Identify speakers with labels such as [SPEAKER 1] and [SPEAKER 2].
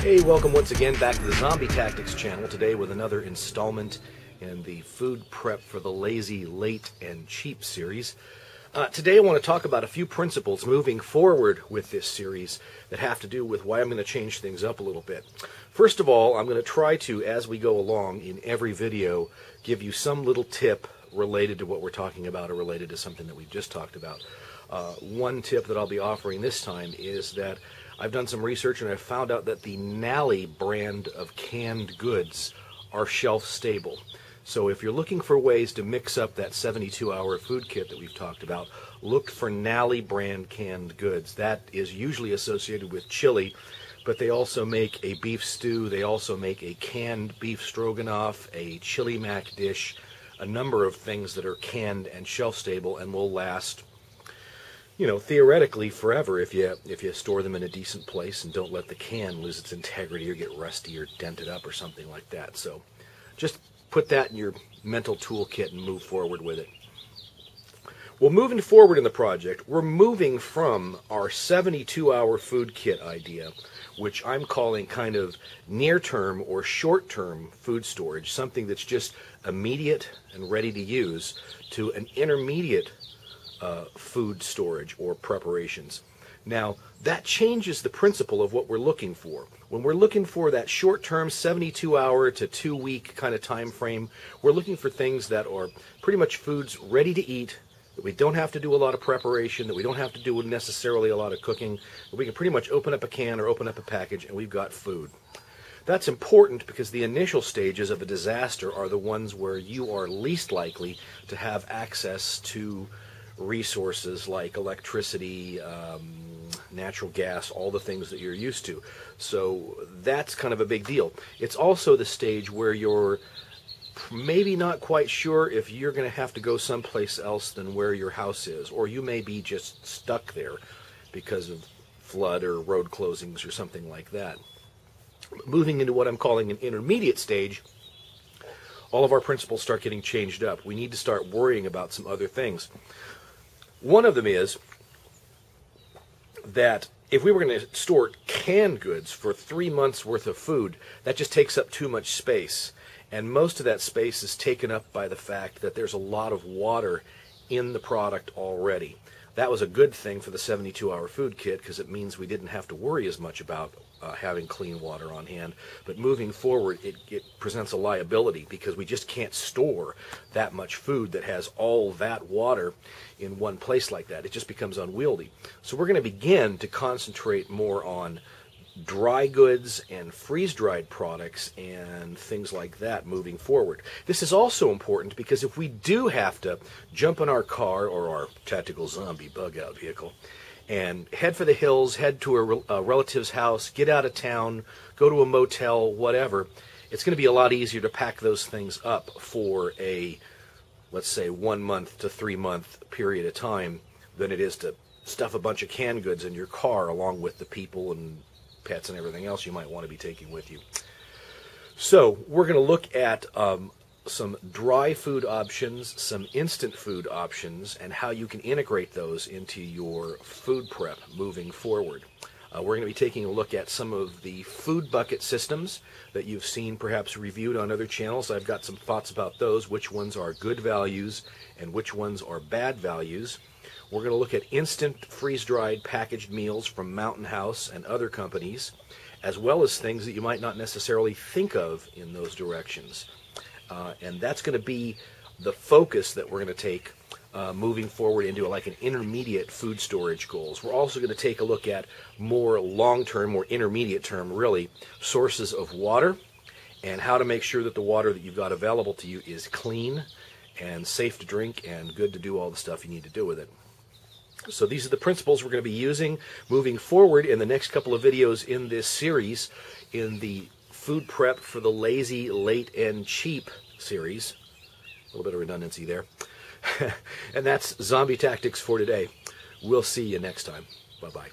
[SPEAKER 1] Hey, welcome once again back to the Zombie Tactics channel, today with another installment in the Food Prep for the Lazy, Late, and Cheap series. Today I want to talk about a few principles moving forward with this series that have to do with why I'm going to change things up a little bit. First of all, I'm going to try to, as we go along in every video, give you some little tip related to what we're talking about or related to something that we've just talked about. One tip that I'll be offering this time is that I've done some research and I've found out that the Nally brand of canned goods are shelf stable. So if you're looking for ways to mix up that 72-hour food kit that we've talked about, look for Nally brand canned goods. That is usually associated with chili, but they also make a beef stew, they also make a canned beef stroganoff, a chili mac dish, a number of things that are canned and shelf stable and will last, you know, theoretically forever if you store them in a decent place and don't let the can lose its integrity or get rusty or dented up or something like that. So just put that in your mental toolkit and move forward with it. Well, moving forward in the project, we're moving from our 72-hour food kit idea, which I'm calling kind of near-term or short-term food storage, something that's just immediate and ready to use, to an intermediate food storage or preparations. Now, that changes the principle of what we're looking for. When we're looking for that short-term 72-hour to 2-week kind of time frame, we're looking for things that are pretty much foods ready to eat, that we don't have to do a lot of preparation, that we don't have to do necessarily a lot of cooking, that we can pretty much open up a can or open up a package and we've got food. That's important because the initial stages of a disaster are the ones where you are least likely to have access to resources like electricity, natural gas, all the things that you're used to. So that's kind of a big deal. It's also the stage where you're maybe not quite sure if you're going to have to go someplace else than where your house is, or you may be just stuck there because of flood or road closings or something like that. Moving into what I'm calling an intermediate stage, all of our principles start getting changed up. We need to start worrying about some other things. One of them is that if we were going to store canned goods for 3 months worth of food, that just takes up too much space. And most of that space is taken up by the fact that there's a lot of water in the product already. That was a good thing for the 72-hour food kit because it means we didn't have to worry as much about having clean water on hand. But moving forward, it presents a liability because we just can't store that much food that has all that water in one place like that. It just becomes unwieldy. So we're going to begin to concentrate more on dry goods and freeze-dried products and things like that moving forward. This is also important because if we do have to jump in our car or our tactical zombie bug-out vehicle and head for the hills, head to a relative's house, get out of town, go to a motel, whatever, it's going to be a lot easier to pack those things up for a, let's say, 1 month to 3 month period of time than it is to stuff a bunch of canned goods in your car along with the people and pets and everything else you might want to be taking with you. So we're going to look at some dry food options, some instant food options, and how you can integrate those into your food prep moving forward. We're going to be taking a look at some of the food bucket systems that you've seen perhaps reviewed on other channels. I've got some thoughts about those, which ones are good values and which ones are bad values. We're going to look at instant freeze-dried packaged meals from Mountain House and other companies, as well as things that you might not necessarily think of in those directions. And that's going to be the focus that we're going to take moving forward into like an intermediate food storage goals. We're also going to take a look at more long-term, more intermediate term, really, sources of water and how to make sure that the water that you've got available to you is clean and safe to drink and good to do all the stuff you need to do with it. So these are the principles we're going to be using moving forward in the next couple of videos in this series in the Food Prep for the Lazy, Late, and Cheap series. A little bit of redundancy there. And that's Zombie Tactics for today. We'll see you next time. Bye-bye.